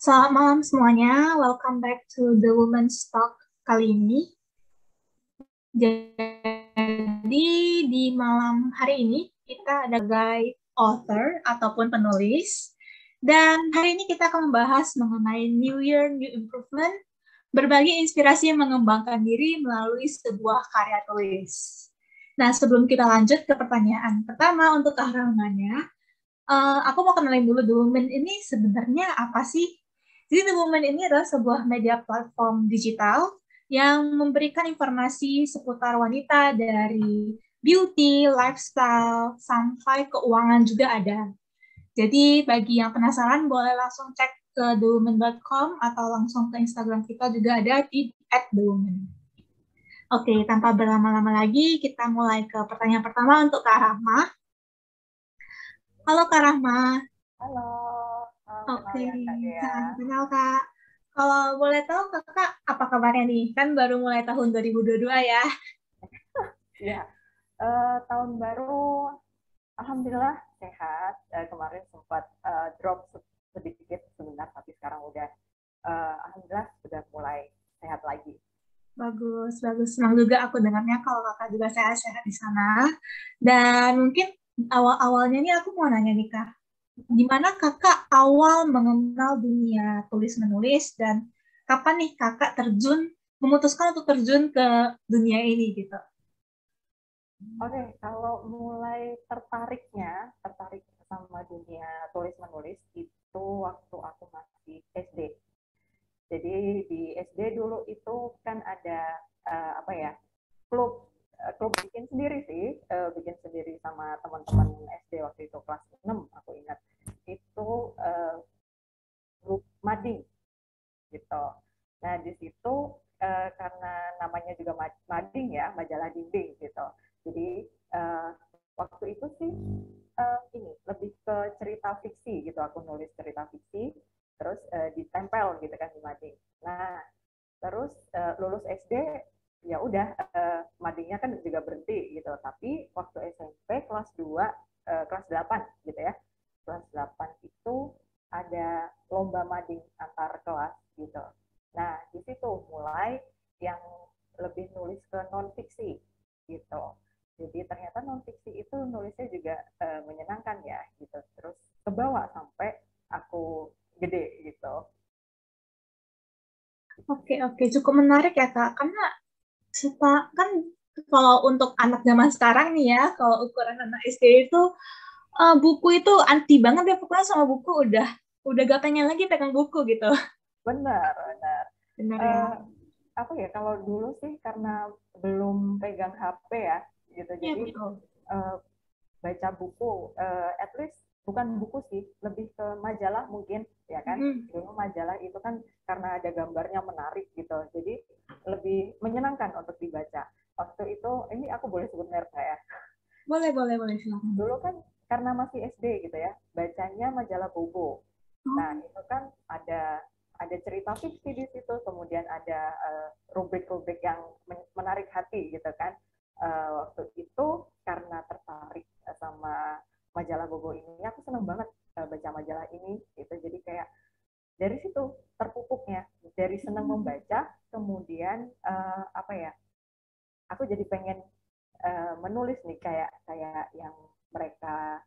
Selamat malam semuanya, welcome back to the Women's Talk kali ini. Jadi di malam hari ini kita ada sebagai author ataupun penulis. Dan hari ini kita akan membahas mengenai New Year, New Improvement, berbagi inspirasi yang mengembangkan diri melalui sebuah karya tulis. Nah, sebelum kita lanjut ke pertanyaan pertama untuk kahramannya, aku mau kenalin dulu The Women ini sebenarnya apa sih? Jadi The Women ini adalah sebuah media platform digital yang memberikan informasi seputar wanita dari beauty, lifestyle, sampai keuangan juga ada. Jadi bagi yang penasaran boleh langsung cek ke thewomen.com atau langsung ke Instagram kita juga ada di @thewomen. Oke, tanpa berlama-lama lagi kita mulai ke pertanyaan pertama untuk Kak Rahma. Halo Kak Rahma. Halo, Oke, kenal ya Kak Dea. salam kenal Kak. Kalau boleh tahu Kakak apa kabarnya nih? Kan baru mulai tahun 2022 ya. Ya, tahun baru, alhamdulillah sehat. Kemarin sempat drop sedikit sebentar, tapi sekarang udah, alhamdulillah sudah mulai sehat lagi. Bagus, bagus. Senang juga aku dengarnya kalau Kakak juga sehat-sehat di sana. Dan mungkin awal-awalnya nih aku mau nanya nih Kak. Gimana Kakak awal mengenal dunia tulis-menulis dan kapan nih Kakak memutuskan untuk terjun ke dunia ini gitu? Oke, kalau mulai tertarik sama dunia tulis menulis itu waktu aku masih SD. Jadi di SD dulu itu kan ada apa ya, klub bikin sendiri sih, bikin sendiri sama teman-teman SD waktu itu kelas 6 aku ingat. Itu grup mading gitu. Nah, di situ karena namanya juga mading ya, majalah dinding gitu. Jadi waktu itu sih ini lebih ke cerita fiksi gitu. Aku nulis cerita fiksi terus ditempel gitu kan di mading. Nah, terus lulus SD ya udah madingnya kan juga berhenti gitu. Tapi waktu SMP kelas 2 kelas 8 gitu ya. Kelas 8 itu ada lomba mading antar kelas gitu. Nah, di situ mulai yang lebih nulis ke non fiksi gitu. Jadi ternyata non fiksi itu nulisnya juga menyenangkan ya gitu. Terus kebawa sampai aku gede gitu. Oke, oke, cukup menarik ya Kak. Karena kan kalau untuk anak zaman sekarang nih ya, kalau ukuran anak SD itu buku itu anti banget ya pokoknya sama buku udah gak pengen lagi pegang buku gitu. Benar, benar. Benar ya? Uh, apa ya, kalau dulu sih karena belum pegang HP ya gitu. Iya Jadi betul. uh, baca buku, at least bukan buku sih, lebih ke majalah mungkin ya kan. Mm-mm. Dulu majalah itu kan karena ada gambarnya menarik gitu. Jadi lebih menyenangkan untuk dibaca. Waktu itu ini aku boleh sebut merek nggak ya? Boleh, boleh, boleh silakan. Dulu kan karena masih SD gitu ya, bacanya majalah Bobo. Nah, Oh, itu kan ada cerita fiksi di situ, kemudian ada rubrik-rubrik yang menarik hati gitu kan. Waktu itu karena tertarik sama majalah Bobo ini, aku seneng banget baca majalah ini gitu. Jadi kayak dari situ terpupuknya, dari senang membaca, kemudian apa ya? Aku jadi pengen menulis nih kayak kayak yang mereka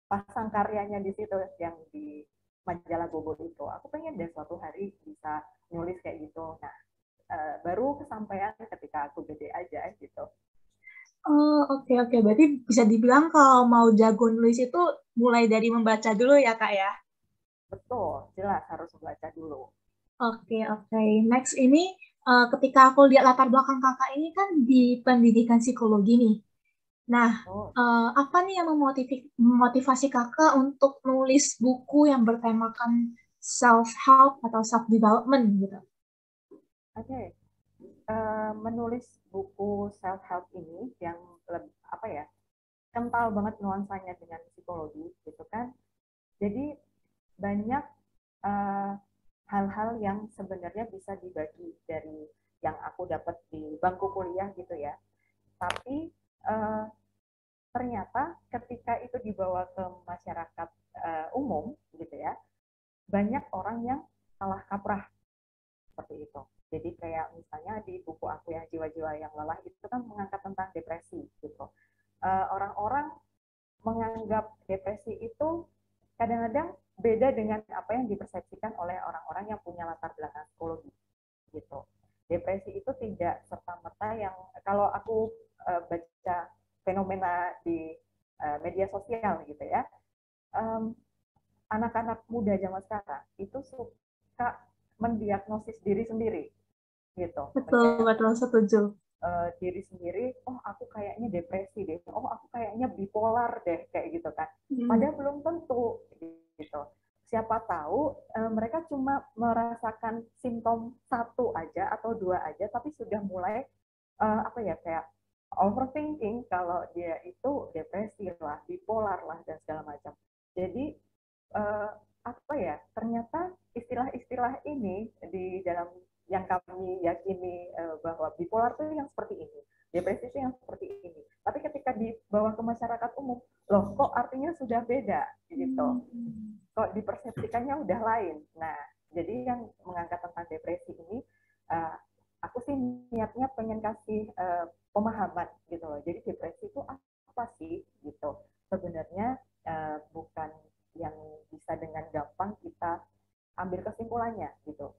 pasang karyanya di situ yang di majalah Bobo itu. Aku pengen deh suatu hari bisa nulis kayak gitu. Nah, baru kesampaian ketika aku gede aja gitu. oh, oke, oke. Berarti bisa dibilang kalau mau jago nulis itu mulai dari membaca dulu ya, Kak ya? Betul, jelas harus membaca dulu. Oke, oke. Next ini, ketika aku lihat latar belakang kakak ini kan di pendidikan psikologi nih. Nah, Oh, apa nih yang memotivasi kakak untuk nulis buku yang bertemakan self-help atau self-development gitu? oke. Okay. Menulis buku self help ini yang lebih, apa ya, kental banget nuansanya dengan psikologi gitu kan. Jadi banyak eh, hal-hal yang sebenarnya bisa dibagi dari yang aku dapat di bangku kuliah gitu ya. Tapi eh, ternyata ketika itu dibawa ke masyarakat umum gitu ya, banyak orang yang salah yang lelah itu kan mengangkat tentang depresi gitu. Orang-orang menganggap depresi itu kadang-kadang beda dengan apa yang dipersepsikan oleh orang-orang yang punya latar belakang psikologi gitu. Depresi itu tidak serta-merta yang kalau aku baca fenomena di media sosial gitu ya, anak-anak muda zaman sekarang itu suka mendiagnosis diri sendiri gitu. Betul, Kayak betul, setuju. diri sendiri, oh aku kayaknya depresi deh, oh aku kayaknya bipolar deh, kayak gitu kan. Padahal belum tentu gitu. Siapa tahu mereka cuma merasakan simptom satu aja atau dua aja, tapi sudah mulai apa ya kayak overthinking kalau dia itu depresi lah, bipolar lah dan segala macam. Jadi apa ya? Ternyata istilah-istilah ini di dalam yang kami yakini bahwa bipolar itu yang seperti ini, depresi itu yang seperti ini. Tapi ketika dibawa ke masyarakat umum, loh kok artinya sudah beda gitu. Kok dipersepsikannya udah lain. Nah, jadi yang mengangkat tentang depresi ini, aku sih niatnya pengen kasih pemahaman gitu loh. Jadi depresi itu apa sih gitu. Sebenarnya bukan yang bisa dengan gampang kita ambil kesimpulannya gitu.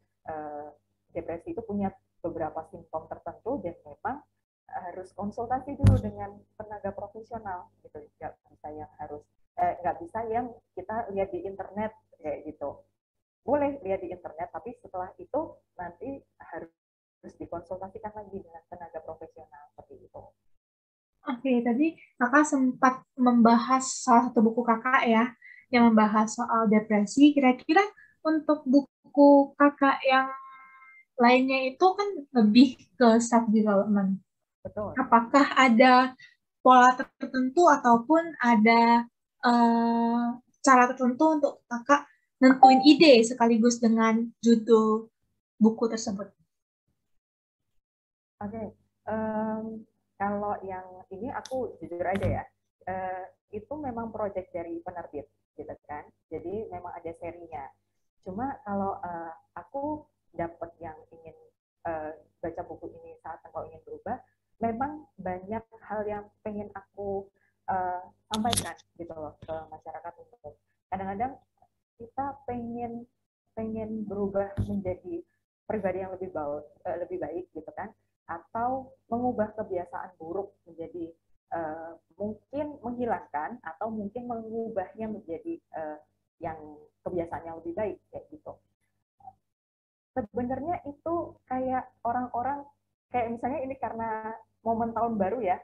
Depresi itu punya beberapa simptom tertentu dan memang harus konsultasi dulu dengan tenaga profesional gitu. Nggak bisa yang harus nggak bisa yang kita lihat di internet kayak gitu. Boleh lihat di internet, tapi setelah itu nanti harus dikonsultasikan lagi dengan tenaga profesional seperti itu. Oke, tadi kakak sempat membahas salah satu buku kakak ya, yang membahas soal depresi. Kira-kira untuk buku kakak yang lainnya itu kan lebih ke self development. Betul. Apakah ada pola tertentu ataupun ada eh, cara tertentu untuk kakak nentuin ide sekaligus dengan judul buku tersebut? Oke, okay. Kalau yang ini aku jujur aja ya, itu memang proyek dari penerbit, gitu kan. Jadi memang ada serinya. Cuma kalau aku dapat yang ingin baca buku ini saat engkau ingin berubah, memang banyak hal yang pengen aku sampaikan gitu loh ke masyarakat umum. Kadang-kadang kita pengen pengen berubah menjadi pribadi yang lebih baik gitu kan, atau mengubah kebiasaan buruk menjadi mungkin menghilangkan atau mungkin mengubahnya menjadi yang kebiasaan yang lebih baik kayak gitu. Sebenarnya itu kayak orang-orang kayak misalnya ini karena momen tahun baru ya.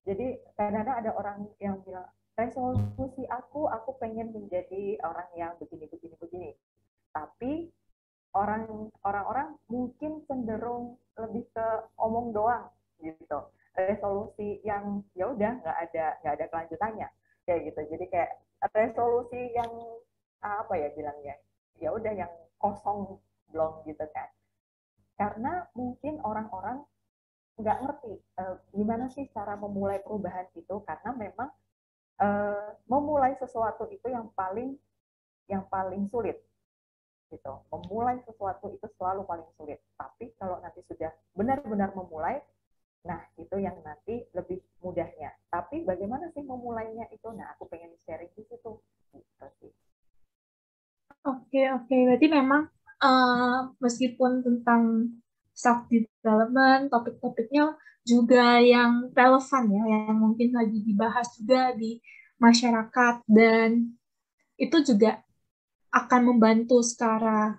Jadi kadang-kadang ada orang yang bilang resolusi aku pengen menjadi orang yang begini begini begini. Tapi orang-orang mungkin cenderung lebih ke omong doang gitu, resolusi yang ya udah nggak ada kelanjutannya kayak gitu. Jadi kayak resolusi yang apa ya bilangnya, ya udah yang kosong belum gitu kan, karena mungkin orang-orang nggak ngerti gimana sih cara memulai perubahan itu, karena memang memulai sesuatu itu yang paling sulit gitu. Memulai sesuatu itu selalu paling sulit. Tapi kalau nanti sudah benar-benar memulai, nah itu yang nanti lebih mudahnya. Tapi bagaimana sih memulainya itu? Nah, aku pengen sharing di situ. Gitu sih. Oke, oke. Berarti memang meskipun tentang self development, topik-topiknya juga yang relevan ya, yang mungkin lagi dibahas juga di masyarakat dan itu juga akan membantu secara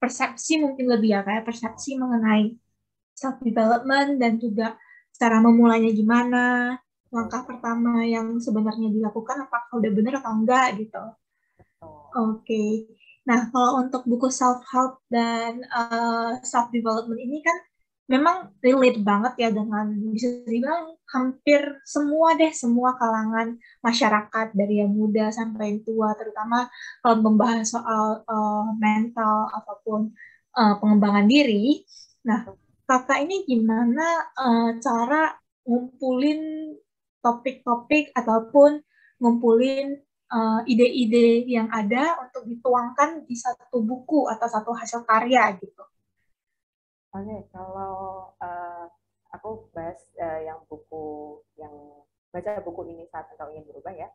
persepsi mungkin lebih ya, kayak persepsi mengenai self development dan juga cara memulainya gimana, langkah pertama yang sebenarnya dilakukan apakah udah benar atau enggak gitu. Oke. Nah, kalau untuk buku self-help dan self-development ini kan memang relate banget ya dengan bisa dibilang hampir semua deh, semua kalangan masyarakat dari yang muda sampai yang tua, terutama kalau membahas soal mental ataupun pengembangan diri. Nah, kakak ini gimana cara ngumpulin topik-topik ataupun ngumpulin ide-ide yang ada untuk dituangkan di satu buku atau satu hasil karya gitu. Oke, kalau aku bahas yang baca buku ini saat engkau ingin berubah ya,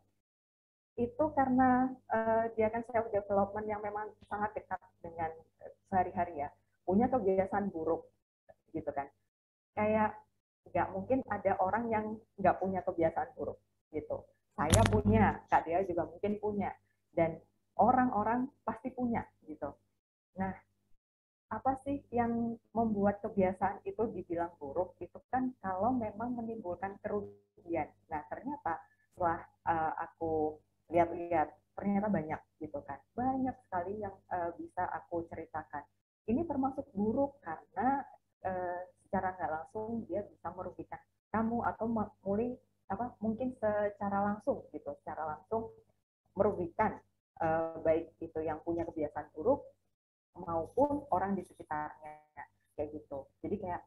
itu karena dia kan self development yang memang sangat dekat dengan sehari-hari ya, punya kebiasaan buruk gitu kan. Kayak nggak mungkin ada orang yang nggak punya kebiasaan buruk gitu. Saya punya, Kak Dia juga mungkin punya, dan orang-orang pasti punya gitu. Nah, apa sih yang membuat kebiasaan itu dibilang buruk? Itu kan kalau memang menimbulkan kerugian. Nah, ternyata setelah aku lihat-lihat, ternyata banyak gitu kan. Banyak sekali yang bisa aku ceritakan. Ini termasuk buruk karena secara nggak langsung dia bisa merugikan kamu atau mungkin secara langsung gitu, secara langsung merugikan baik itu yang punya kebiasaan buruk maupun orang di sekitarnya kayak gitu. Jadi kayak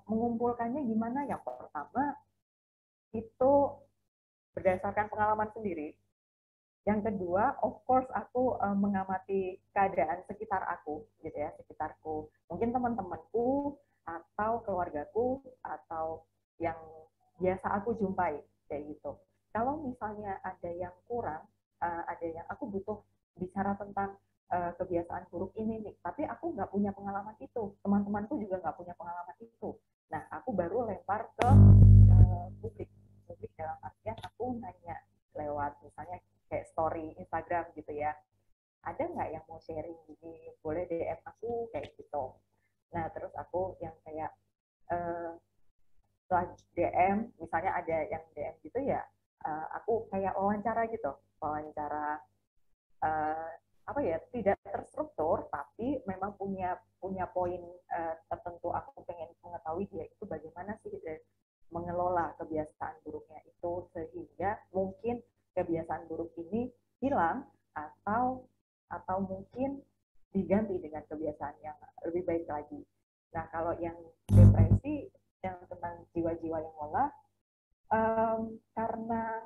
mengumpulkannya gimana? Yang pertama itu berdasarkan pengalaman sendiri. Yang kedua, of course aku mengamati keadaan sekitar aku gitu ya, sekitarku. Mungkin teman-temanku atau keluargaku atau yang biasa aku jumpai kayak gitu. Kalau misalnya ada yang kurang, ada yang aku butuh bicara tentang kebiasaan buruk ini nih, tapi aku nggak punya pengalaman itu, teman-temanku juga nggak punya pengalaman itu. Nah, aku baru lempar ke publik. Publik dalam artian aku nanya lewat misalnya kayak story Instagram gitu ya. Ada nggak yang mau sharing gini? Boleh DM aku kayak gitu. Nah, terus aku yang kayak setelah DM, misalnya ada yang DM gitu ya, aku kayak wawancara gitu, wawancara uh, apa ya, tidak terstruktur tapi memang punya punya poin tertentu. Aku pengen mengetahui dia itu bagaimana sih mengelola kebiasaan buruknya itu sehingga mungkin kebiasaan buruk ini hilang atau mungkin diganti dengan kebiasaan yang lebih baik lagi. Nah, kalau yang depresi, yang tentang jiwa-jiwa yang lelah, karena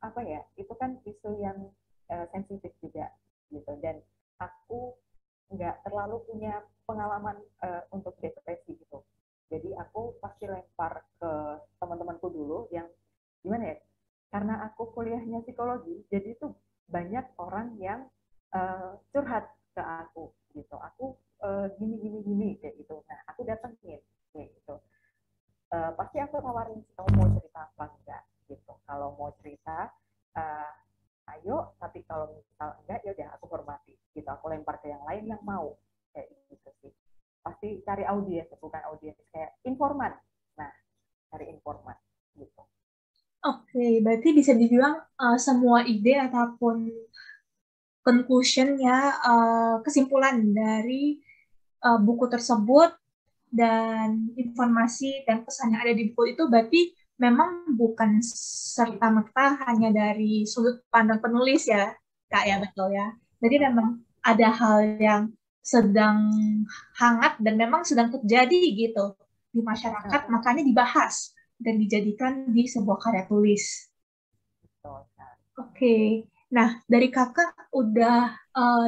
apa ya, itu kan isu yang sensitif juga gitu, dan aku nggak terlalu punya pengalaman untuk depresi gitu. Jadi aku pasti lempar ke teman-temanku dulu yang gimana ya, karena aku kuliahnya psikologi, jadi itu banyak orang yang curhat ke aku gitu. Aku gini gini gini kayak gitu. Nah, aku datengin kayak gitu. Pasti aku tawarin, kamu mau cerita apa enggak gitu. Kalau mau cerita, uh, ayo. Tapi kalau misal enggak, ya udah aku hormati gitu. Aku lempar ke yang lain yang mau kayak gitu sih. Pasti cari audiens, bukan audiens kayak informan. Nah, cari informan gitu. Oke, berarti bisa dibilang semua ide ataupun conclusion ya, kesimpulan dari buku tersebut dan informasi dan pesan yang ada di buku itu berarti memang bukan serta-merta hanya dari sudut pandang penulis ya, Kak, ya, betul ya. Jadi memang ada hal yang sedang hangat dan memang sedang terjadi gitu di masyarakat, makanya dibahas dan dijadikan di sebuah karya tulis. Oke, nah dari kakak udah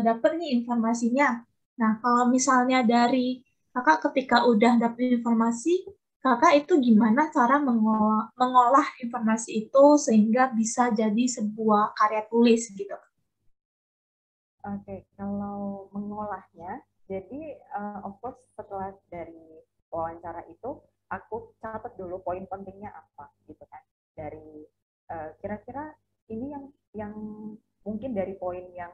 dapet nih informasinya. Nah, kalau misalnya dari kakak ketika udah dapet informasi, kakak itu gimana cara mengolah informasi itu sehingga bisa jadi sebuah karya tulis gitu? Oke, kalau mengolahnya, jadi of course setelah dari wawancara itu, aku catat dulu poin pentingnya apa gitu kan. Dari kira-kira ini yang mungkin dari poin yang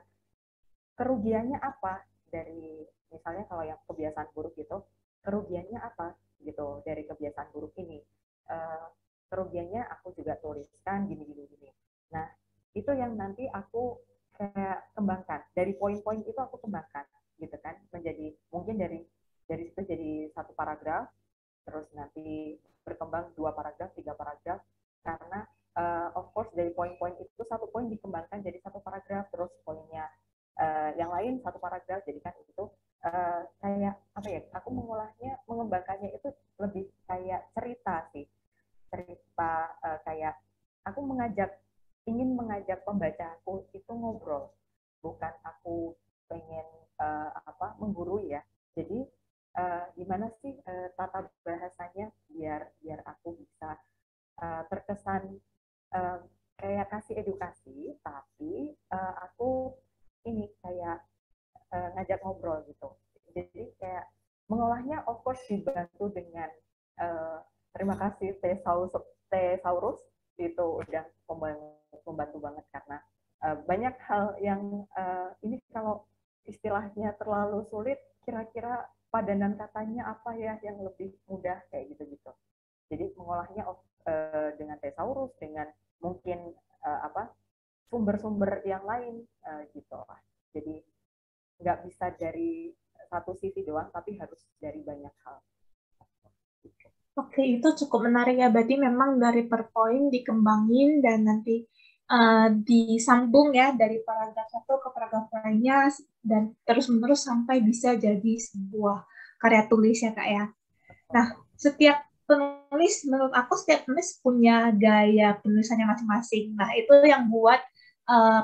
kerugiannya apa dari misalnya kalau yang kebiasaan buruk itu, kerugiannya apa gitu dari kebiasaan buruk ini. Uh, Kerugiannya aku juga tuliskan gini gini gini. Nah, itu yang nanti aku kayak kembangkan. Dari poin-poin itu aku kembangkan gitu kan, menjadi mungkin dari situ jadi satu paragraf, terus nanti berkembang 2 paragraf, 3 paragraf, karena of course dari poin-poin itu satu poin dikembangkan jadi satu paragraf, terus poinnya yang lain satu paragraf, jadi kan itu kayak apa ya, aku mengolahnya, mengembangkannya itu lebih kayak cerita sih, cerita kayak aku ingin mengajak pembacaku itu ngobrol, bukan aku pengen menggurui ya. Jadi gimana sih tata bahasanya biar biar aku bisa terkesan uh, kayak kasih edukasi, tapi aku ini kayak ngajak ngobrol gitu. Jadi kayak mengolahnya of course dibantu dengan terima kasih Thesaurus itu udah membantu banget karena banyak hal yang ini kalau istilahnya terlalu sulit, kira-kira padanan katanya apa ya yang lebih mudah kayak gitu-gitu. Jadi mengolahnya dengan Thesaurus, dengan mungkin apa sumber-sumber yang lain gitu. Jadi nggak bisa dari satu sisi doang, tapi harus dari banyak hal. Oke, itu cukup menarik ya. Berarti memang dari per poin dikembangin dan nanti disambung ya dari paragraf satu ke paragraf lainnya dan terus-menerus sampai bisa jadi sebuah karya tulis ya Kak ya. Nah, setiap penulis, menurut aku setiap penulis punya gaya penulisannya masing-masing. Nah, itu yang buat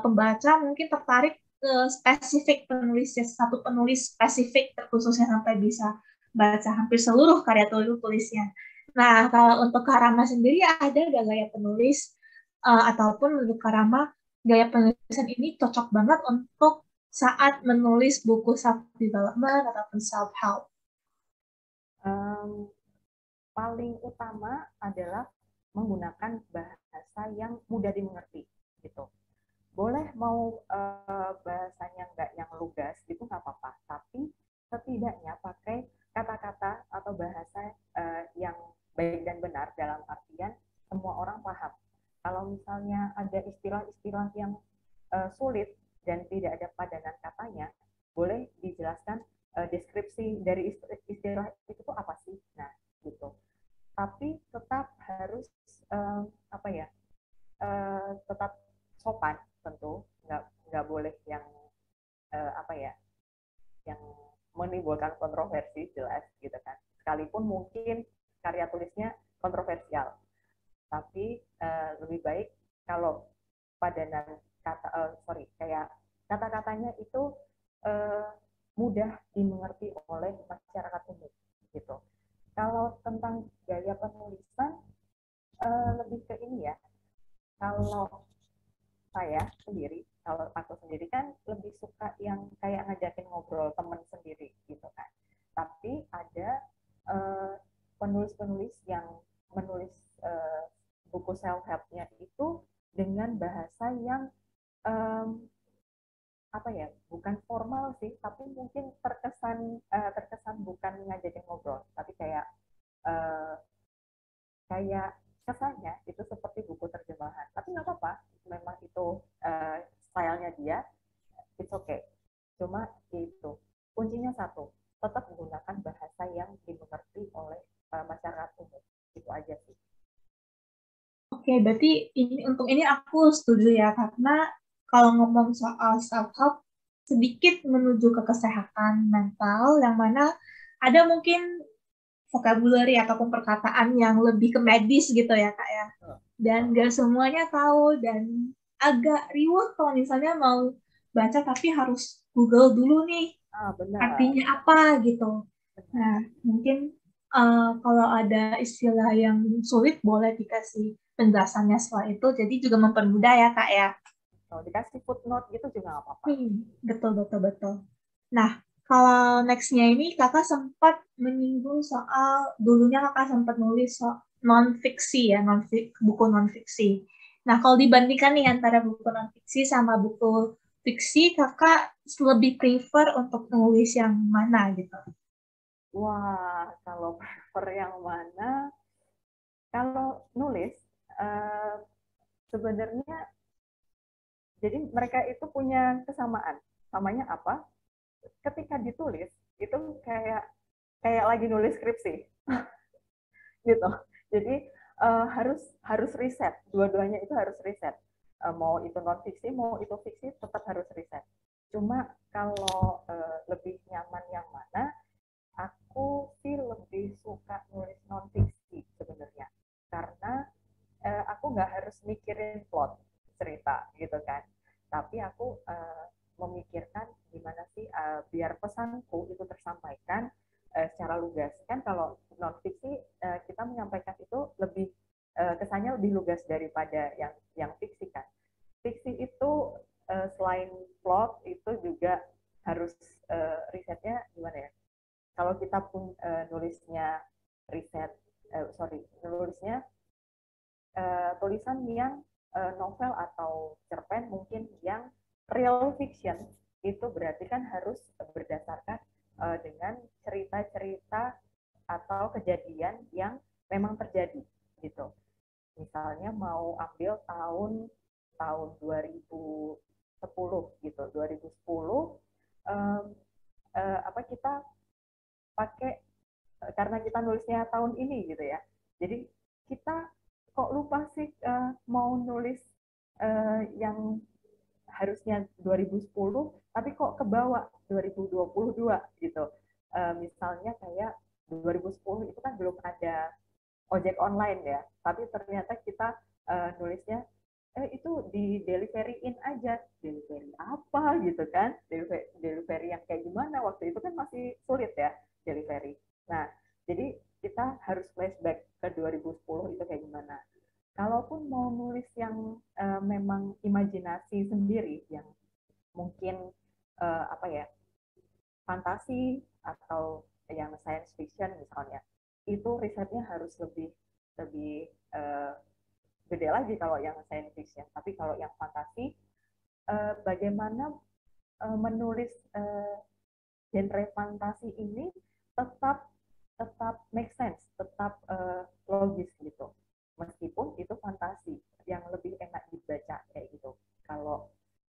pembaca mungkin tertarik ke spesifik penulisnya, satu penulis spesifik terkhususnya sampai bisa baca hampir seluruh karya tulisnya. Nah, kalau untuk Karama sendiri ada gak gaya penulis ataupun menurut Karama gaya penulisan ini cocok banget untuk saat menulis buku self development ataupun self help? Paling utama adalah menggunakan bahasa yang mudah dimengerti gitu. Boleh mau bahasanya nggak yang lugas gitu nggak apa-apa, tapi setidaknya pakai kata-kata atau bahasa yang baik dan benar dalam artian semua orang paham. Kalau misalnya ada istilah-istilah yang sulit dan tidak ada padanan katanya, boleh dijelaskan deskripsi dari istilah itu tuh apa sih. Nah, gitu. Tapi tetap harus apa ya? Tetap sopan tentu, nggak boleh yang apa ya? Yang menimbulkan kontroversi jelas gitu kan. Sekalipun mungkin karya tulisnya kontroversial, tapi lebih baik kalau padanan kayak kata-katanya itu uh, mudah dimengerti oleh masyarakat umum gitu. Kalau tentang gaya penulisan lebih ke ini ya. Kalau kalau aku sendiri kan lebih suka yang kayak ngajakin ngobrol temen sendiri gitu kan. Tapi ada penulis-penulis yang menulis buku self help-nya itu dengan bahasa yang um, apa ya, bukan formal sih, tapi mungkin terkesan bukan ngajakin ngobrol, tapi uh, kayak kesannya itu seperti buku terjemahan. Tapi nggak apa-apa, memang itu stylenya dia, it's okay. Cuma itu kuncinya satu, tetap menggunakan bahasa yang dimengerti oleh masyarakat umum. Itu aja sih. Oke, berarti untuk ini aku setuju ya, karena kalau ngomong soal self-help, sedikit menuju ke kesehatan mental, yang mana ada mungkin vocabulary ataupun perkataan yang lebih ke medis gitu ya, Kak ya. Dan gak semuanya tahu, dan agak riuh kalau misalnya mau baca tapi harus Google dulu nih, Benar. artinya apa gitu. Benar. Nah, mungkin kalau ada istilah yang sulit boleh dikasih penjelasannya setelah itu, jadi juga mempermudah ya Kak ya. Kalau dikasih footnote gitu juga nggak apa-apa. Betul, betul, betul. Nah, kalau nextnya ini kakak sempat menyinggung soal, dulunya kakak sempat nulis non-fiksi ya, buku non-fiksi. Nah, kalau dibandingkan nih antara buku non-fiksi sama buku fiksi, kakak lebih prefer untuk nulis yang mana gitu? Wah, kalau prefer yang mana? Kalau nulis, uh, sebenarnya jadi mereka itu punya kesamaan. Samanya apa? Ketika ditulis itu kayak kayak lagi nulis skripsi gitu. Jadi harus harus riset. Dua-duanya itu harus riset. Mau itu non fiksi, mau itu fiksi, tetap harus riset. Cuma kalau lebih nyaman yang mana? Aku sih lebih suka nulis non fiksi sebenarnya, karena aku nggak harus mikirin plot cerita gitu kan, tapi aku memikirkan gimana sih biar pesanku itu tersampaikan secara lugas. Kan kalau non fiksi kita menyampaikan itu lebih kesannya lebih lugas daripada yang fiksi kan. Fiksi itu selain plot itu juga harus risetnya gimana ya? Kalau kita pun nulisnya riset, nulisnya tulisan yang novel atau cerpen mungkin yang real fiction itu berarti kan harus berdasarkan dengan cerita-cerita atau kejadian yang memang terjadi gitu. Misalnya mau ambil tahun 2010 gitu, 2010 apa kita pakai karena kita nulisnya tahun ini gitu ya. Jadi kita kok lupa sih mau nulis yang harusnya 2010 tapi kok kebawa 2022 gitu. Misalnya kayak 2010 itu kan belum ada ojek online ya, tapi ternyata kita nulisnya itu di delivery-in aja. Delivery apa gitu kan? Delivery yang kayak gimana? Waktu itu kan masih sulit ya delivery. Nah, jadi kita harus flashback ke 2010 itu kayak gimana. Kalaupun mau nulis yang memang imajinasi sendiri, yang mungkin apa ya, fantasi atau yang science fiction misalnya, itu risetnya harus lebih lebih gede lagi kalau yang science fiction. Tapi kalau yang fantasi, bagaimana menulis genre fantasi ini tetap tetap make sense, tetap logis gitu. Meskipun itu fantasi, yang lebih enak dibaca kayak gitu. Kalau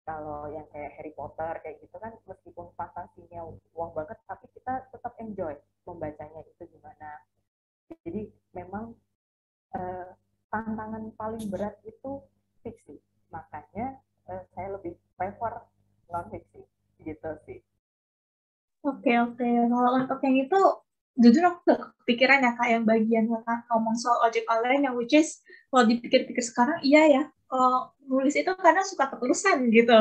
kalau yang kayak Harry Potter kayak gitu kan, meskipun fantasinya wah banget, tapi kita tetap enjoy membacanya itu gimana. Jadi memang eh, tantangan paling berat itu fiksi. Makanya saya lebih prefer non fiksi gitu sih. Oke, oke. Kalau untuk yang itu, jujur aku gak kepikiran ya, Kak, yang bagian Kakak ngomong soal ojek online, yang which is, kalau dipikir-pikir sekarang, iya ya, kalau nulis itu karena suka keterusan gitu.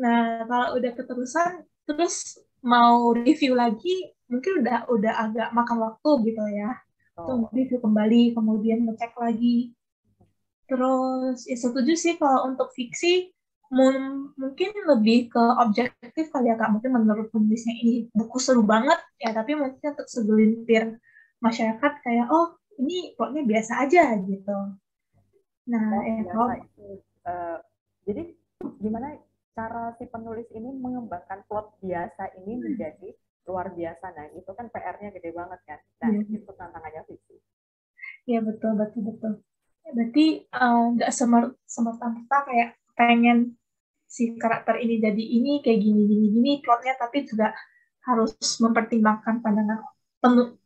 Nah, kalau udah keterusan, terus mau review lagi, mungkin udah agak makan waktu gitu ya. Tuh, So, review kembali, kemudian ngecek lagi. Terus, ya setuju sih kalau untuk fiksi, mungkin lebih ke objektif kali ya Kak. Mungkin menurut penulisnya ini buku seru banget, ya tapi mungkin untuk segelintir masyarakat kayak, oh ini plotnya biasa aja gitu. Nah, oh biasa kalau itu. Uh, jadi gimana cara si penulis ini mengembangkan plot biasa ini menjadi luar biasa. Nah, itu kan PR-nya gede banget kan. Nah, ya, itu tantangannya fiksi. ya betul, betul, betul. Berarti nggak semerta-merta kayak pengen si karakter ini jadi ini kayak gini gini gini plotnya, tapi juga harus mempertimbangkan pandangan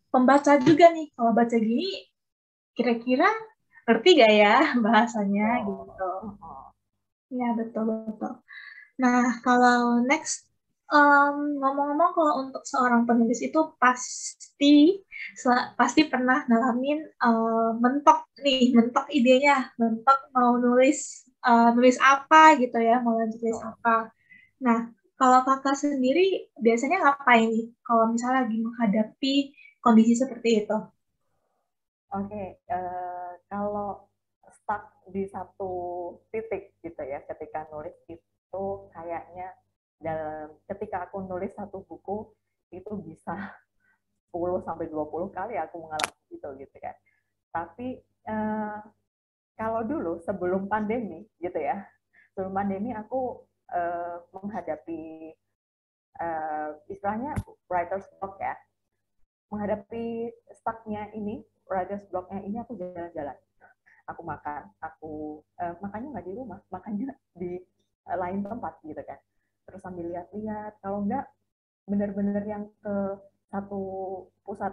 pembaca juga nih. Kalau baca gini kira-kira ngerti gak ya bahasanya gitu. Oh, oh, oh. Ya betul betul. Nah kalau next, ngomong-ngomong kalau untuk seorang penulis itu pasti pernah ngalamin mentok nih, mentok idenya, mentok mau nulis apa gitu ya, mau lanjut tulis Oh. apa. Nah, kalau kakak sendiri biasanya ngapain nih kalau misalnya lagi menghadapi kondisi seperti itu? Oke, kalau stuck di satu titik gitu ya, ketika nulis itu kayaknya ketika aku nulis satu buku itu bisa 10 sampai 20 kali aku mengalami gitu kan. Tapi kalau dulu sebelum pandemi gitu ya, sebelum pandemi aku menghadapi istilahnya writer's block ya, menghadapi stucknya ini, writer's blocknya ini aku jalan-jalan, aku makan, aku makannya nggak di rumah, makannya di lain tempat gitu kan. Terus sambil lihat-lihat, kalau nggak benar-benar yang ke satu pusat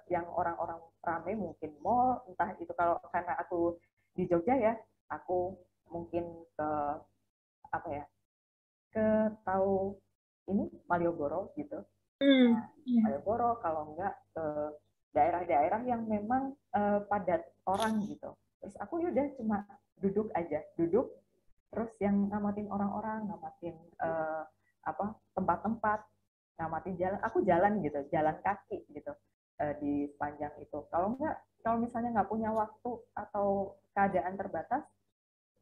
yang orang-orang ramai, mungkin mall, entah itu kalau karena aku di Jogja ya, aku mungkin ke apa ya, ke tahu ini Malioboro gitu. Nah, Ya. Malioboro kalau enggak ke daerah-daerah yang memang padat orang gitu. Terus aku yaudah cuma duduk aja, duduk terus yang ngamatin orang-orang, ngamatin apa tempat-tempat. ngamatin jalan, aku jalan gitu, jalan kaki gitu di sepanjang itu. Kalau misalnya nggak punya waktu atau keadaan terbatas,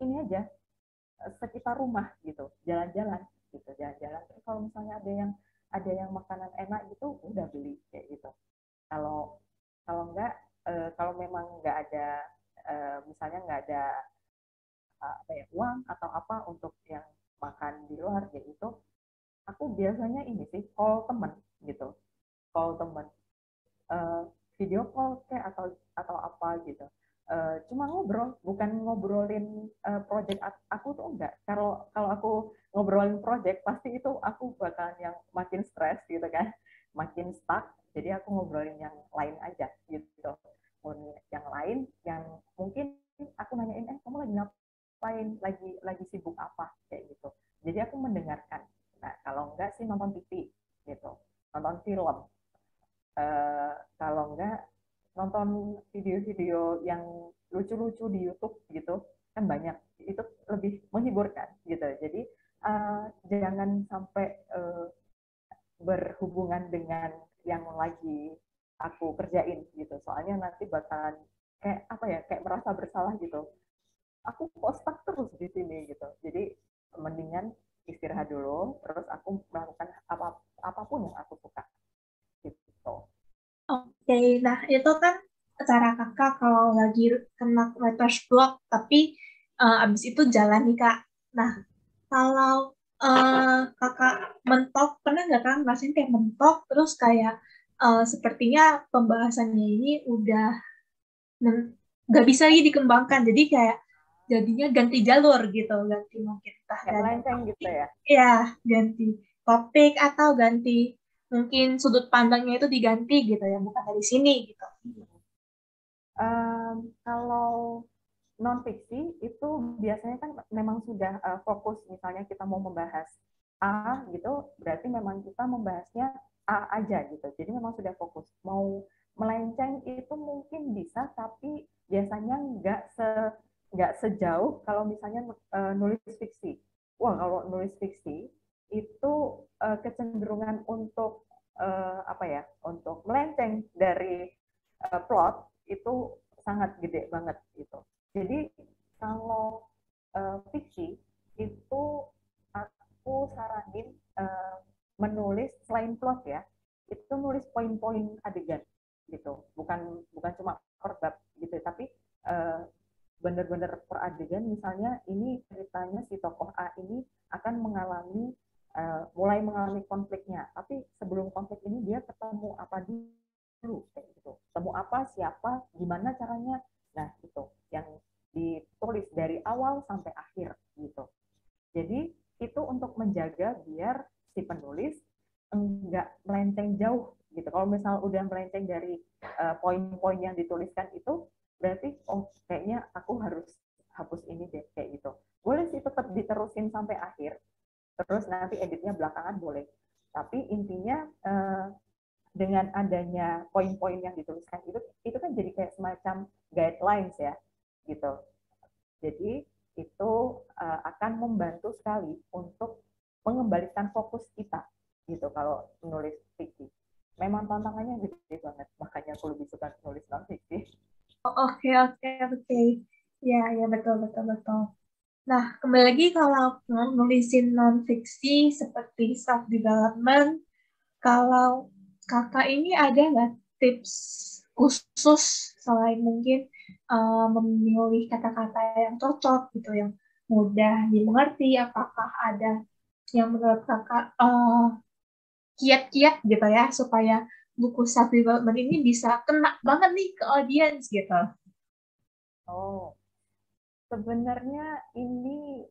ini aja sekitar rumah gitu, jalan-jalan gitu, jalan-jalan. Kalau misalnya ada yang makanan enak gitu, udah beli kayak gitu. Kalau kalau enggak, kalau memang nggak ada, misalnya nggak ada apa ya, uang atau apa untuk yang makan di luar kayak gitu, aku biasanya ini sih call temen gitu, call temen, eh, video call kayak atau apa gitu. Cuma ngobrol, bukan ngobrolin project aku tuh enggak. Kalau kalau aku ngobrolin project, pasti itu aku bakalan yang makin stres gitu kan, makin stuck. Jadi aku ngobrolin yang lain aja gitu. Yang lain yang mungkin aku nanyain, kamu lagi ngapain, lagi sibuk apa kayak gitu. Jadi aku mendengarkan. Nah kalau enggak sih nonton TV gitu, nonton film. Kalau enggak nonton video-video yang lucu-lucu di YouTube gitu, kan banyak, itu lebih menghiburkan gitu. Jadi jangan sampai berhubungan dengan yang lagi aku kerjain gitu, soalnya nanti bakalan kayak apa ya, kayak merasa bersalah gitu, aku kok stuck terus di sini gitu. Jadi mendingan istirahat dulu, terus aku melakukan apapun yang aku suka gitu. Oke, nah itu kan cara kakak kalau lagi kena writer's block, tapi abis itu jalan nih kak. Nah, kalau kakak mentok, pernah nggak kan ngerasain kayak mentok, terus kayak sepertinya pembahasannya ini udah nggak bisa lagi dikembangkan, jadi kayak jadinya ganti jalur gitu, ganti mungkin entah Kayak ganti melenceng gitu topik, ya. ya ganti topik atau ganti mungkin sudut pandangnya itu diganti gitu ya, bukan dari sini gitu. Kalau non fiksi itu biasanya kan memang sudah fokus, misalnya kita mau membahas A gitu, berarti memang kita membahasnya A aja gitu. Jadi memang sudah fokus. Mau melenceng itu mungkin bisa, tapi biasanya nggak sejauh kalau misalnya nulis fiksi. Wah, kalau nulis fiksi itu kecenderungan untuk apa ya, untuk melenceng dari plot itu sangat gede banget gitu. Jadi kalau fiksi itu aku saranin menulis selain plot ya, itu nulis poin-poin adegan gitu. Bukan bukan cuma per bab gitu, tapi uh, benar-benar per adegan. Misalnya ini ceritanya si tokoh A ini akan mulai mengalami konfliknya, tapi sebelum konflik ini dia ketemu apa dulu kayak gitu, ketemu apa, siapa, gimana caranya. Nah itu yang ditulis dari awal sampai akhir gitu. Jadi itu untuk menjaga biar si penulis enggak melenceng jauh gitu. Kalau misal udah melenceng dari poin-poin yang dituliskan itu, berarti oh kayaknya aku harus hapus ini deh kayak gitu. Boleh sih tetap diterusin sampai akhir, terus nanti editnya belakangan boleh. Tapi intinya dengan adanya poin-poin yang dituliskan itu kan jadi kayak semacam guidelines ya gitu. Jadi itu akan membantu sekali untuk mengembalikan fokus kita gitu kalau menulis fiksi. Memang tantangannya gede banget, makanya aku lebih suka nulis non fiksi. Oke, oke, oke. Ya, ya, betul, betul, betul. Nah, kembali lagi kalau nulisin non-fiksi seperti self-development, kalau kakak ini ada nggak tips khusus selain mungkin memilih kata-kata yang cocok gitu, yang mudah dimengerti, apakah ada yang menurut kakak kiat-kiat gitu ya, supaya buku self-development ini bisa kena banget nih ke audiens gitu? Oh, sebenarnya ini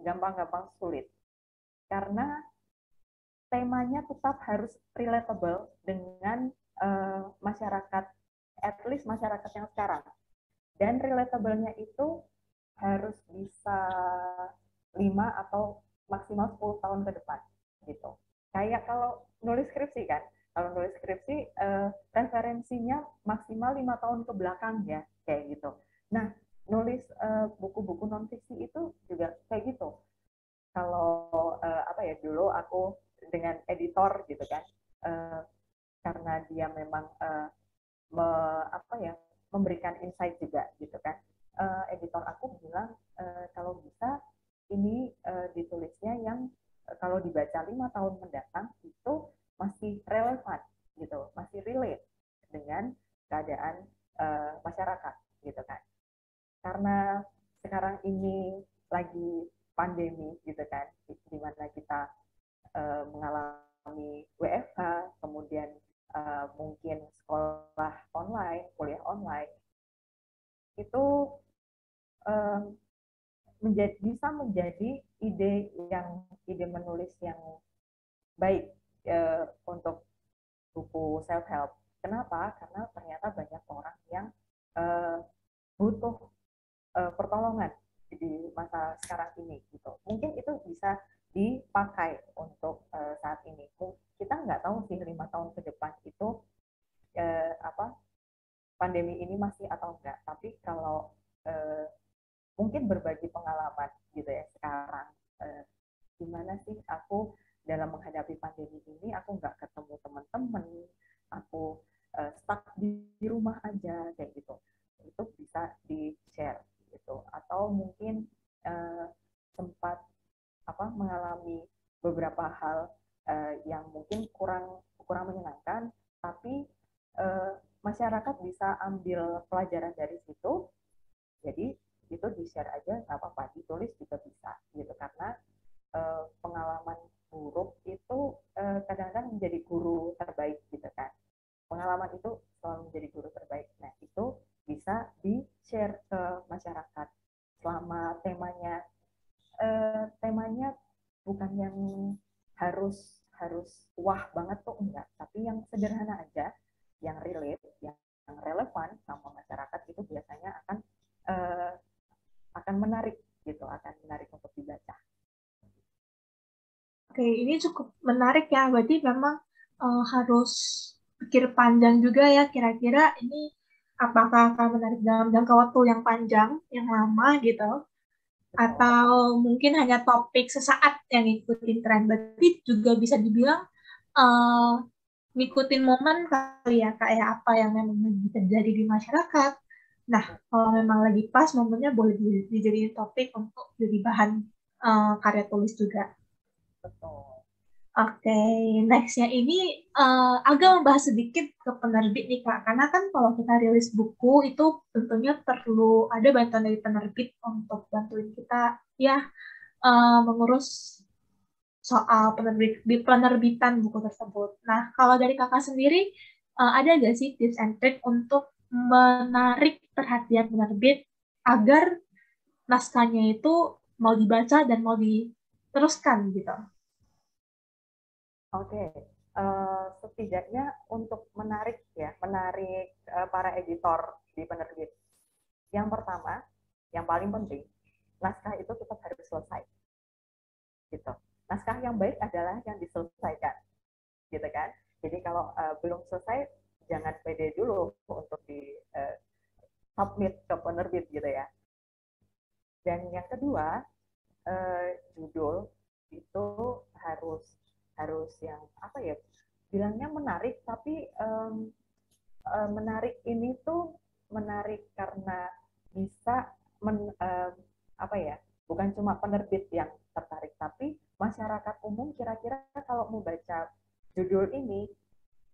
gampang-gampang sulit karena temanya tetap harus relatable dengan masyarakat, at least masyarakat yang sekarang. Dan relatable-nya itu harus bisa 5 atau maksimal 10 tahun ke depan gitu. Kayak kalau nulis skripsi kan, kalau nulis skripsi referensinya maksimal 5 tahun ke belakang ya, kayak gitu. Nah, nulis buku-buku non fiksi itu juga kayak gitu. Kalau apa ya, dulu aku dengan editor gitu kan, karena dia memang memberikan insight juga gitu kan. Editor aku bilang kalau bisa ini ditulisnya yang kalau dibaca 5 tahun mendatang itu masih relevan gitu, masih relate dengan keadaan masyarakat gitu kan. Karena sekarang ini lagi pandemi gitu kan, di mana kita mengalami WFH, kemudian mungkin sekolah online, kuliah online, itu bisa menjadi ide menulis yang baik untuk buku self help. Kenapa? Karena ternyata banyak orang yang butuh pertolongan di masa sekarang ini gitu. Mungkin itu bisa dipakai untuk saat ini. Kita nggak tahu sih 5 tahun ke depan itu pandemi ini masih atau enggak. Tapi kalau mungkin berbagi pengalaman gitu ya sekarang, gimana sih aku dalam menghadapi pandemi ini, aku nggak ketemu teman-teman, aku stuck di rumah aja kayak gitu. Itu bisa di share gitu. Atau mungkin sempat mengalami beberapa hal yang mungkin kurang menyenangkan, tapi masyarakat bisa ambil pelajaran dari situ. Jadi itu di-share aja, nggak apa-apa, ditulis juga bisa gitu, karena pengalaman buruk itu kadang-kadang menjadi guru terbaik gitu kan. Pengalaman itu selalu menjadi guru terbaik. Nah, itu bisa di-share ke masyarakat selama temanya bukan yang harus wah banget tuh, enggak, tapi yang sederhana aja, yang relate, yang relevan sama masyarakat, itu biasanya akan menarik gitu, akan menarik untuk dibaca. Oke, ini cukup menarik ya. Berarti memang harus pikir panjang juga ya, kira-kira ini apakah akan menarik dalam jangka waktu yang panjang, yang lama gitu, atau mungkin hanya topik sesaat yang ngikutin tren. Berarti juga bisa dibilang ngikutin momen kali ya, kayak apa yang memang lagi terjadi di masyarakat. Nah, kalau memang lagi pas momennya, boleh dijadiin topik untuk jadi bahan karya tulis juga. Betul. Oke, nextnya ini agak membahas sedikit ke penerbit nih Kak, karena kan kalau kita rilis buku itu tentunya perlu ada bantuan dari penerbit untuk bantuin kita ya mengurus soal penerbitan buku tersebut. Nah, kalau dari Kakak sendiri, ada nggak sih tips and trick untuk menarik perhatian penerbit agar naskahnya itu mau dibaca dan mau diteruskan gitu? Oke, setidaknya untuk menarik para editor di penerbit. Yang pertama, yang paling penting, naskah itu tetap harus selesai. Gitu. Naskah yang baik adalah yang diselesaikan, gitu kan? Jadi kalau belum selesai, jangan pede dulu untuk di submit ke penerbit gitu ya. Dan yang kedua, judul itu harus yang apa ya, bilangnya menarik, tapi menarik ini tuh menarik karena bisa bukan cuma penerbit yang tertarik, tapi masyarakat umum kira-kira kalau mau baca judul ini,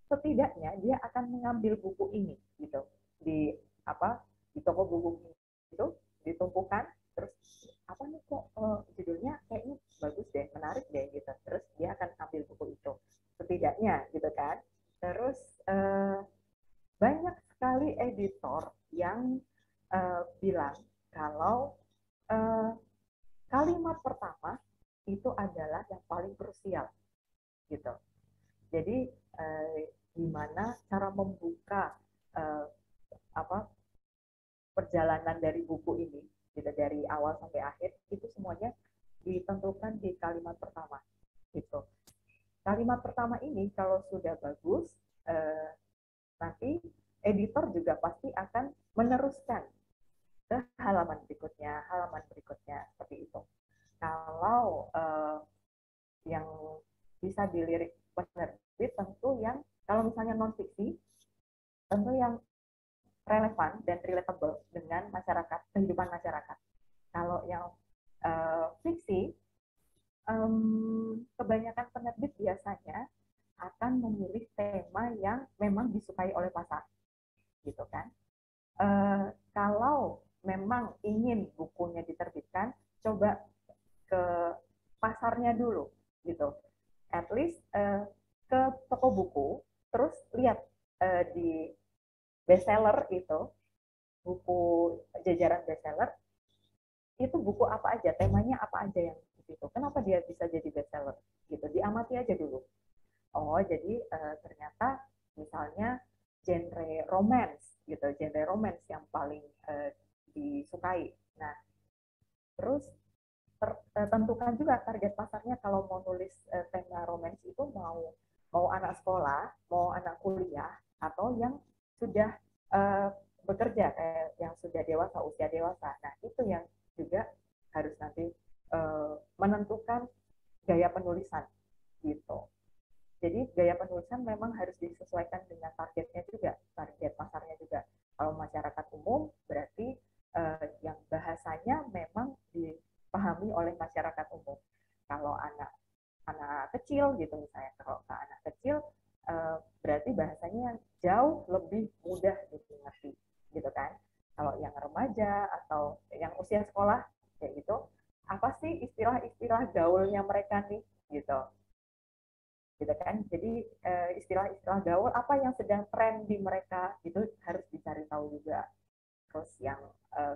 setidaknya dia akan mengambil buku ini gitu di di toko buku itu, ditumpukan, terus apa nih kok judulnya kayaknya bagus deh, menarik deh gitu, terus dia akan ambil buku itu setidaknya gitu kan. Terus banyak sekali editor yang bilang kalau kalimat pertama itu adalah yang paling krusial gitu. Jadi gimana cara membuka eh, perjalanan dari buku ini gitu, dari awal sampai akhir, itu semuanya ditentukan di kalimat pertama gitu. Kalimat pertama ini kalau sudah bagus, nanti editor juga pasti akan meneruskan ke halaman berikutnya seperti itu. Kalau yang bisa dilirik penerbit tentu yang kalau misalnya non fiksi tentu yang relevan dan relatable dengan masyarakat, kehidupan masyarakat. Kalau yang fiksi, kebanyakan penerbit biasanya akan memilih tema yang memang disukai oleh pasar, gitu kan. Kalau memang ingin bukunya diterbitkan, coba ke pasarnya dulu, gitu. At least ke toko buku, terus lihat di bestseller itu, buku jajaran bestseller, itu buku apa aja, temanya apa aja yang di situ. Kenapa dia bisa jadi bestseller? Gitu, diamati aja dulu. Oh, jadi ternyata misalnya genre romance, gitu, genre romance yang paling disukai. Nah, terus tentukan juga target pasarnya kalau mau nulis tema romance itu mau anak sekolah, mau anak kuliah, atau yang sudah uh, bekerja kayak yang sudah dewasa, usia dewasa. Nah, itu yang juga harus nanti menentukan gaya penulisan gitu. Jadi gaya penulisan memang harus disesuaikan dengan targetnya juga, target pasarnya juga. Kalau masyarakat umum berarti yang bahasanya memang dipahami oleh masyarakat umum. Kalau anak kecil gitu misalnya, kalau ke anak kecil berarti bahasanya jauh lebih mudah dimengerti gitu kan. Kalau yang remaja atau yang usia sekolah kayak gitu, apa sih istilah-istilah gaulnya mereka nih gitu gitu kan. Jadi istilah-istilah gaul apa yang sedang tren di mereka itu harus dicari tahu juga. Terus yang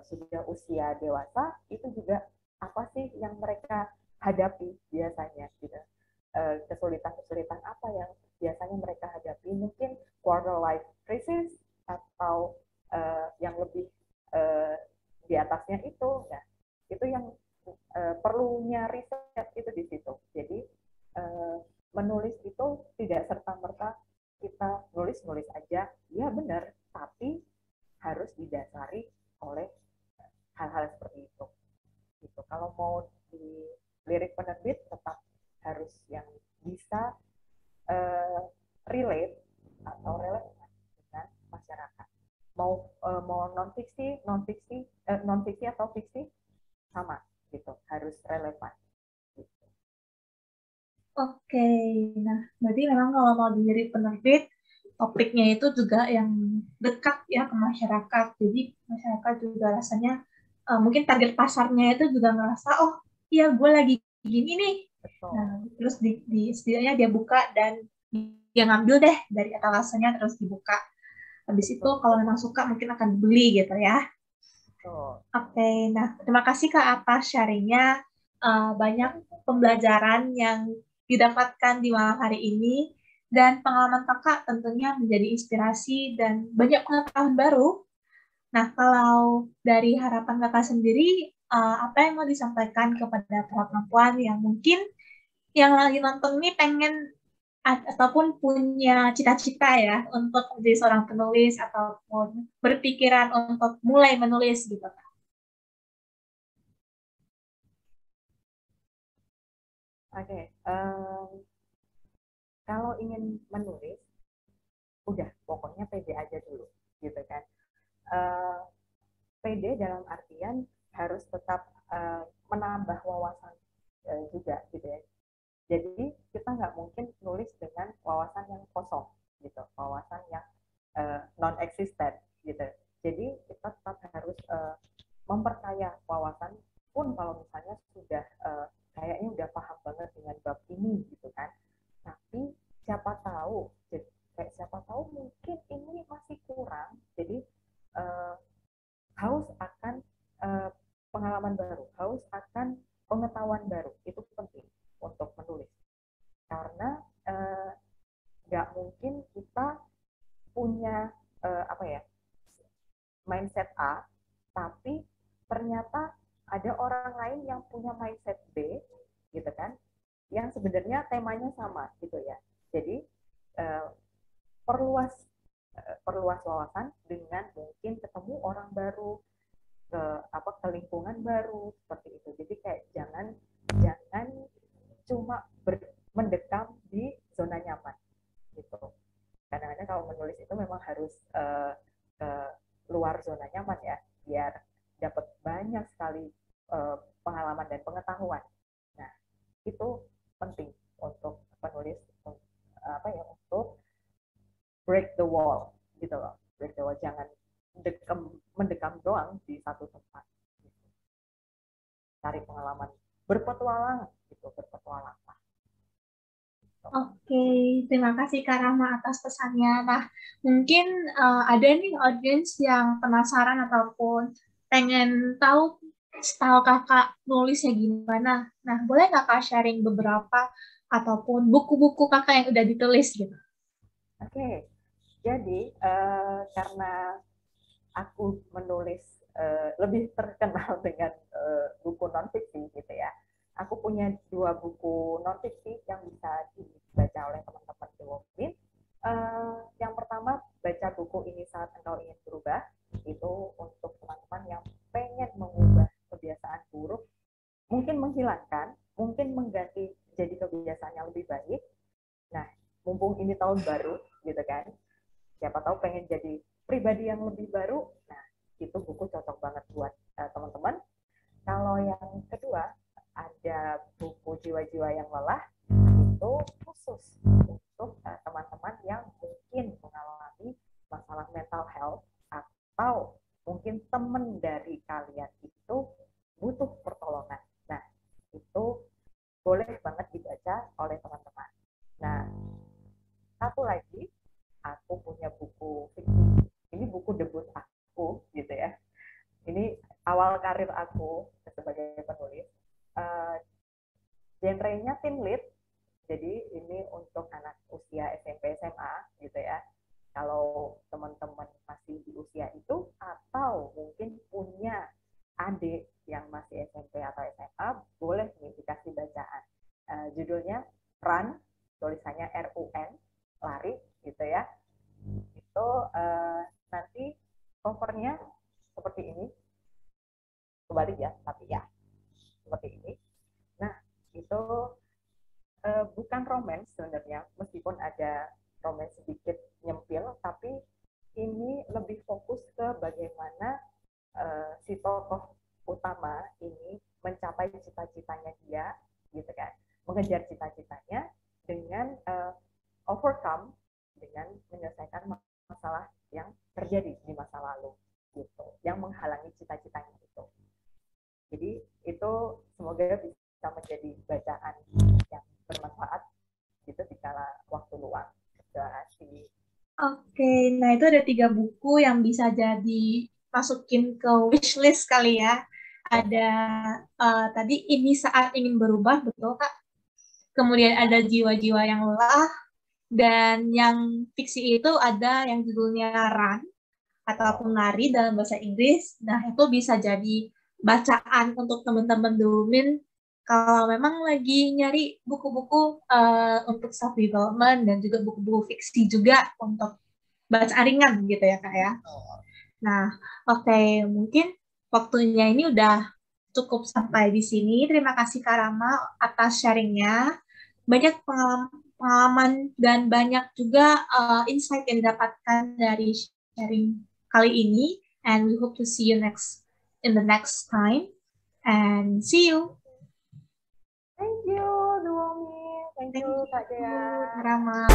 sudah usia dewasa itu juga apa sih yang mereka hadapi biasanya gitu. Kesulitan-kesulitan apa yang biasanya mereka hadapi, mungkin quarter life crisis atau yang lebih uh, di atasnya itu. Nah, itu yang perlunya riset itu di situ. Jadi menulis itu tidak serta-merta kita nulis-nulis aja, ya benar, tapi harus didasari oleh hal-hal seperti itu. Gitu. Kalau mau di lirik penerbit tetap harus yang bisa relate atau relevan dengan masyarakat. Mau non fiksi atau fiksi sama gitu, harus relevan. Oke, nah berarti memang kalau mau dilirik penerbit, topiknya itu juga yang dekat ya ke masyarakat. Jadi masyarakat juga rasanya, mungkin target pasarnya itu juga ngerasa, oh iya gue lagi gini nih. Betul. Nah, terus setidaknya dia buka dan dia ngambil deh dari etalasannya terus dibuka. Habis itu kalau memang suka mungkin akan dibeli gitu ya. Oke, nah terima kasih Kak atas sharingnya. Banyak pembelajaran yang didapatkan di malam hari ini dan pengalaman Kakak tentunya menjadi inspirasi dan banyak pengetahuan baru. Nah, kalau dari harapan Kakak sendiri, apa yang mau disampaikan kepada para perempuan yang mungkin yang lagi nonton ini pengen ataupun punya cita-cita ya untuk menjadi seorang penulis ataupun berpikiran untuk mulai menulis gitu. Oke, kalau ingin menulis, udah pokoknya pede aja dulu, gitu kan. Pede dalam artian harus tetap menambah wawasan juga, gitu ya. Jadi kita nggak mungkin nulis dengan wawasan yang kosong, gitu, wawasan yang non-existent, gitu. Jadi kita tetap harus memperkaya wawasan pun kalau misalnya sudah kayaknya udah paham banget dengan bab ini gitu kan, tapi siapa tahu siapa tahu mungkin ini masih kurang, jadi haus akan pengalaman baru, haus akan pengetahuan baru, itu penting untuk menulis karena nggak mungkin kita punya apa ya mindset A, tapi ternyata ada orang lain yang punya mindset B, gitu kan, yang sebenarnya temanya sama, gitu ya. Jadi eh, perluas perluas wawasan dengan mungkin ketemu orang baru, ke lingkungan baru seperti itu. Jadi kayak jangan cuma mendekam harus ke luar zona nyaman ya, biar dapat banyak sekali pengalaman dan pengetahuan. Nah, itu penting untuk penulis untuk break the wall gitu loh. Break the wall, jangan mendekam doang di satu tempat. Cari pengalaman, berpetualang gitu, berpetualang. Oke, terima kasih Kak Rama atas pesannya. Nah, mungkin ada nih audiens yang penasaran ataupun pengen tahu style kakak nulisnya gimana. Nah, boleh kakak sharing beberapa ataupun buku-buku kakak yang udah ditulis gitu? Oke, jadi karena aku menulis lebih terkenal dengan buku non-fiksi gitu ya. Aku punya 2 buku non-fiksi yang bisa dibaca oleh teman-teman di Womin. Yang pertama, baca buku Ini Saat Engkau Ingin Berubah. Itu untuk teman-teman yang pengen mengubah kebiasaan buruk, mungkin menghilangkan, mungkin mengganti jadi kebiasaan yang lebih baik. Nah, mumpung ini tahun baru gitu kan, siapa tahu pengen jadi pribadi yang lebih baru. Nah, itu buku cocok banget buat teman-teman. Kalau yang kedua, ada buku Jiwa-Jiwa yang Lelah. Itu khusus untuk teman-teman yang mungkin mengalami masalah mental health, atau mungkin teman dari kalian itu butuh pertolongan. Nah, itu boleh banget dibaca oleh teman-teman. Nah, satu lagi, aku punya buku fiksi. Ini buku debut aku gitu ya. Ini awal karir aku sebagai penulis. Genrenya teen lit. Jadi ini untuk anak usia SMP SMA gitu ya. Kalau teman-teman masih di usia itu, atau mungkin punya adik yang masih SMP atau SMA, boleh nih dikasih bacaan. Judulnya Run, tulisannya RUN, lari gitu ya. Itu nanti covernya seperti ini, kembali ya, tapi ya seperti ini. Nah, itu bukan romance sebenarnya, meskipun ada romance sedikit nyempil, tapi ini lebih fokus ke bagaimana si tokoh utama ini mencapai cita-citanya dia, gitu kan, mengejar cita-citanya dengan overcome, dengan menyelesaikan masalah yang terjadi di masa lalu, gitu, yang menghalangi cita-citanya itu. Jadi itu semoga bisa menjadi bacaan yang bermanfaat gitu di kala waktu luang. Oke, nah itu ada 3 buku yang bisa jadi masukin ke wishlist kali ya. Ada tadi Ini Saat Ingin Berubah, betul Kak? Kemudian ada Jiwa-Jiwa yang Lelah, dan yang fiksi itu ada yang judulnya Run ataupun Lari dalam bahasa Inggris. Nah, itu bisa jadi bacaan untuk teman-teman Dumin kalau memang lagi nyari buku-buku untuk self development dan juga buku-buku fiksi juga untuk bacaan ringan gitu ya Kak ya. Nah, oke, mungkin waktunya ini udah cukup sampai di sini. Terima kasih Kak Rama atas sharingnya. Banyak pengalaman dan banyak juga insight yang didapatkan dari sharing kali ini. And we hope to see you in the next time. And see you. Thank you, Duomi. Thank you, Kak Dea. Kak Rama.